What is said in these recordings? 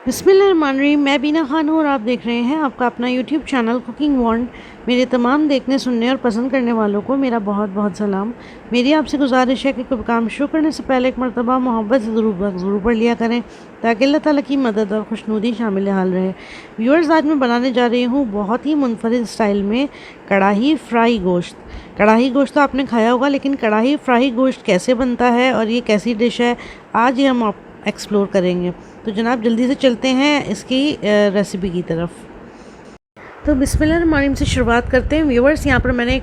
बिस्मिल्लाहिर्रहमानिर्रहीम। मैं बीना खान हूँ और आप देख रहे हैं आपका अपना यूट्यूब चैनल कुकिंग वॉन्ड। मेरे तमाम देखने सुनने और पसंद करने वालों को मेरा बहुत बहुत सलाम। मेरी आपसे गुजारिश है कि कोई काम शुरू करने से पहले एक मरतबा मोहब्बत से ज़रूर पढ़ लिया करें ताकि अल्लाह ताला की मदद और खुशनुदी शामिल हाल रहे। व्यूअर्स, आज मैं बनाने जा रही हूँ बहुत ही मुनफरिद स्टाइल में कढ़ाई फ्राई गोश्त। कढ़ाई गोश्त तो आपने खाया होगा, लेकिन कढ़ाई फ्राई गोश्त कैसे बनता है और ये कैसी डिश है, आज ये हम आप एक्सप्लोर करेंगे। तो जनाब जल्दी से चलते हैं इसकी रेसिपी की तरफ। तो बिस्मिल्लाहिर्रहमानिर्रहीम से शुरुआत करते हैं। व्यूवर्स, यहाँ पर मैंने एक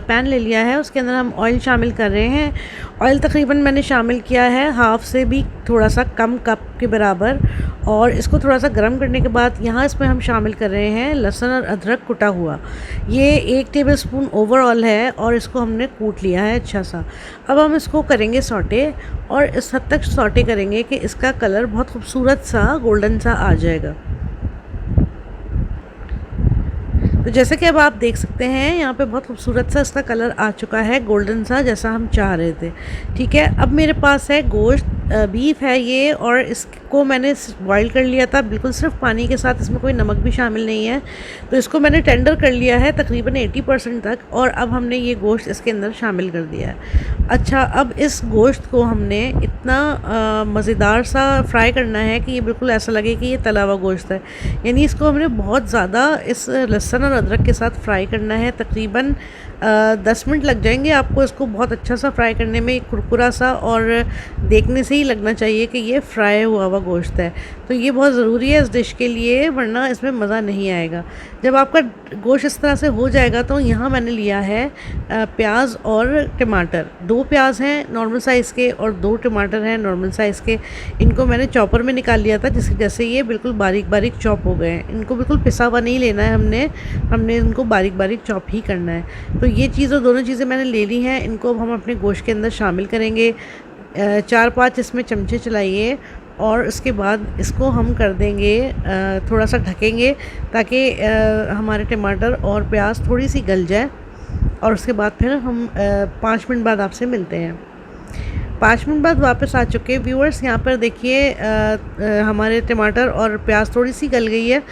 पैन ले लिया है, उसके अंदर हम ऑयल शामिल कर रहे हैं। ऑयल तकरीबन मैंने शामिल किया है हाफ़ से भी थोड़ा सा कम कप के बराबर, और इसको थोड़ा सा गर्म करने के बाद यहाँ इसमें हम शामिल कर रहे हैं लहसुन और अदरक कुटा हुआ। ये 1 टेबलस्पून ओवरऑल है और इसको हमने कूट लिया है अच्छा सा। अब हम इसको करेंगे सौटे, और इस हद तक सौटे करेंगे कि इसका कलर बहुत खूबसूरत सा गोल्डन सा आ जाएगा। तो जैसे कि अब आप देख सकते हैं यहाँ पे बहुत खूबसूरत सा इसका कलर आ चुका है, गोल्डन सा, जैसा हम चाह रहे थे। ठीक है, अब मेरे पास है गोश्त, बीफ है ये, और इसको मैंने बॉईल कर लिया था बिल्कुल सिर्फ पानी के साथ, इसमें कोई नमक भी शामिल नहीं है। तो इसको मैंने टेंडर कर लिया है तकरीबन 80% तक, और अब हमने ये गोश्त इसके अंदर शामिल कर दिया है। अच्छा, अब इस गोश्त को हमने इतना मज़ेदार सा फ्राई करना है कि ये बिल्कुल ऐसा लगे कि ये तला हुआ गोश्त है। यानी इसको हमने बहुत ज़्यादा इस लहसुन और अदरक के साथ फ्राई करना है। तकरीबन 10 मिनट लग जाएंगे आपको इसको बहुत अच्छा सा फ्राई करने में, कुरकुरा सा, और देखने से ही लगना चाहिए कि ये फ्राई हुआ हुआ गोश्त है। तो ये बहुत ज़रूरी है इस डिश के लिए, वरना इसमें मज़ा नहीं आएगा। जब आपका गोश्त इस तरह से हो जाएगा तो यहाँ मैंने लिया है प्याज और टमाटर। 2 प्याज हैं नॉर्मल साइज़ के और 2 टमाटर हैं नॉर्मल साइज़ के। इनको मैंने चॉपर में निकाल लिया था, जिसकी जैसे ये बिल्कुल बारीक बारीक चॉप हो गए हैं। इनको बिल्कुल पिसा हुआ नहीं लेना है, हमने इनको बारीक बारीक चॉप ही करना है। तो ये चीज़ें, दोनों चीज़ें मैंने ले ली हैं। इनको अब हम अपने गोश्त के अंदर शामिल करेंगे। 4-5 इसमें चमचे चलाइए, और उसके बाद इसको हम कर देंगे थोड़ा सा ढकेंगे ताकि हमारे टमाटर और प्याज थोड़ी सी गल जाए, और उसके बाद फिर हम 5 मिनट बाद आपसे मिलते हैं। 5 मिनट बाद वापस आ चुके हैं व्यूअर्स। यहाँ पर देखिए हमारे टमाटर और प्याज थोड़ी सी गल गई है।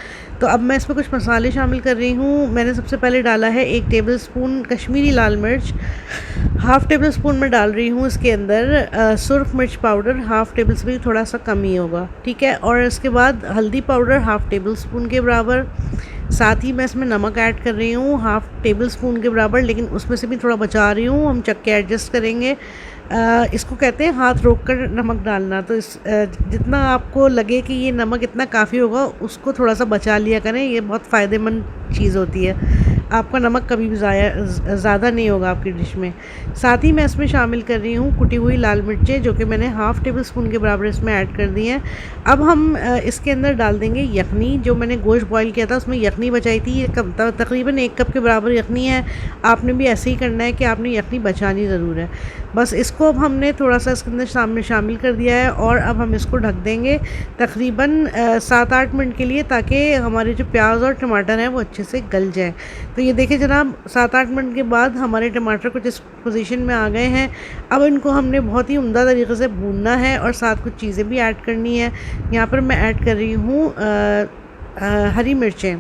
तो अब मैं इसमें कुछ मसाले शामिल कर रही हूँ। मैंने सबसे पहले डाला है 1 टेबलस्पून कश्मीरी लाल मिर्च, हाफ़ टेबल स्पून में डाल रही हूँ इसके अंदर सुरख मिर्च पाउडर, हाफ़ टेबल से भी थोड़ा सा कम ही होगा। ठीक है, और इसके बाद हल्दी पाउडर हाफ़ टेबल स्पून के बराबर। साथ ही मैं इसमें नमक ऐड कर रही हूँ हाफ़ टेबल स्पून के बराबर, लेकिन उसमें से भी थोड़ा बचा रही हूँ, हम चख के एडजस्ट करेंगे। इसको कहते हैं हाथ रोक कर नमक डालना। तो जितना आपको लगे कि ये नमक इतना काफ़ी होगा, उसको थोड़ा सा बचा लिया करें, ये बहुत फ़ायदेमंद चीज़ होती है। आपका नमक कभी भी ज़्यादा नहीं होगा आपकी डिश में। साथ ही मैं इसमें शामिल कर रही हूँ कुटी हुई लाल मिर्चें, जो कि मैंने हाफ़ टेबल स्पून के बराबर इसमें ऐड कर दी हैं। अब हम इसके अंदर डाल देंगे यखनी। जो मैंने गोश्त बॉईल किया था उसमें यखनी बचाई थी, ये तकरीबन 1 कप के बराबर यखनी है। आपने भी ऐसे ही करना है कि आपने यखनी बचानी ज़रूर है। बस इसको अब हमने थोड़ा सा इसके अंदर सामने शामिल कर दिया है, और अब हम इसको ढक देंगे तकरीबन 7-8 मिनट के लिए, ताकि हमारे जो प्याज और टमाटर हैं वो अच्छे से गल जाए। तो ये देखिए जनाब, 7-8 मिनट के बाद हमारे टमाटर कुछ इस पोजीशन में आ गए हैं। अब इनको हमने बहुत ही उम्दा तरीके से भूनना है, और साथ कुछ चीज़ें भी ऐड करनी है। यहाँ पर मैं ऐड कर रही हूँ हरी मिर्चें।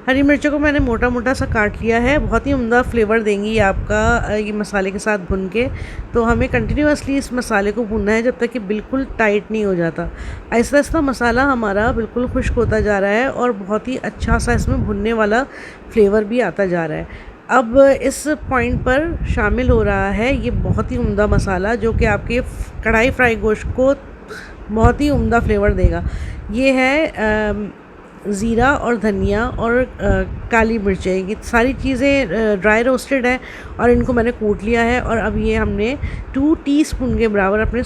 हरी मिर्चों को मैंने मोटा मोटा सा काट लिया है, बहुत ही उम्दा फ्लेवर देंगी आपका ये मसाले के साथ भुन के। तो हमें कंटिन्यूअसली इस मसाले को भुनना है जब तक कि बिल्कुल टाइट नहीं हो जाता। ऐसा ऐसा मसाला हमारा बिल्कुल खुश्क होता जा रहा है, और बहुत ही अच्छा सा इसमें भुनने वाला फ्लेवर भी आता जा रहा है। अब इस पॉइंट पर शामिल हो रहा है ये बहुत ही उम्दा मसाला, जो कि आपके कढ़ाई फ्राई गोश्त को बहुत ही उम्दा फ्लेवर देगा। ये है ज़ीरा और धनिया और काली मिर्चें। ये सारी चीज़ें ड्राई रोस्टेड है, और इनको मैंने कूट लिया है। और अब ये हमने 2 टीस्पून के बराबर अपने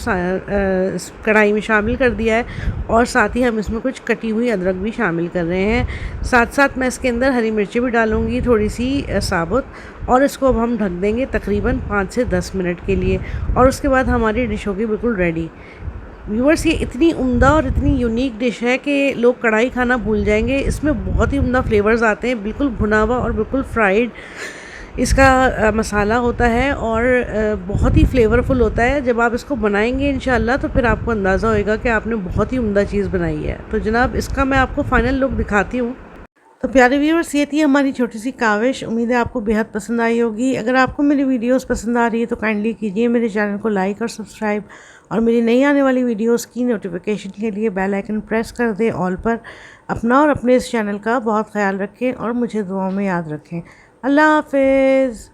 कढ़ाई में शामिल कर दिया है, और साथ ही हम इसमें कुछ कटी हुई अदरक भी शामिल कर रहे हैं। साथ साथ मैं इसके अंदर हरी मिर्चें भी डालूँगी थोड़ी सी साबुत, और इसको अब हम ढक देंगे तकरीबन 5 से 10 मिनट के लिए, और उसके बाद हमारी डिश होगी बिल्कुल रेडी। व्यूअर्स, ये इतनी उम्दा और इतनी यूनिक डिश है कि लोग कढ़ाई खाना भूल जाएंगे। इसमें बहुत ही उम्दा फ्लेवर्स आते हैं, बिल्कुल भुना हुआ और बिल्कुल फ्राइड। इसका मसाला होता है और बहुत ही फ्लेवरफुल होता है। जब आप इसको बनाएंगे इंशाल्लाह तो फिर आपको अंदाज़ा होएगा कि आपने बहुत ही उम्दा चीज़ बनाई है। तो जनाब इसका मैं आपको फ़ाइनल लुक दिखाती हूँ। तो प्यारे व्यूअर्स, ये थी हमारी छोटी सी काविश। उम्मीद है आपको बेहद पसंद आई होगी। अगर आपको मेरी वीडियोस पसंद आ रही है तो काइंडली कीजिए मेरे चैनल को लाइक और सब्सक्राइब, और मेरी नई आने वाली वीडियोस की नोटिफिकेशन के लिए बेल आइकन प्रेस कर दें ऑल पर। अपना और अपने इस चैनल का बहुत ख्याल रखें और मुझे दुआओं में याद रखें। अल्लाह हाफिज़।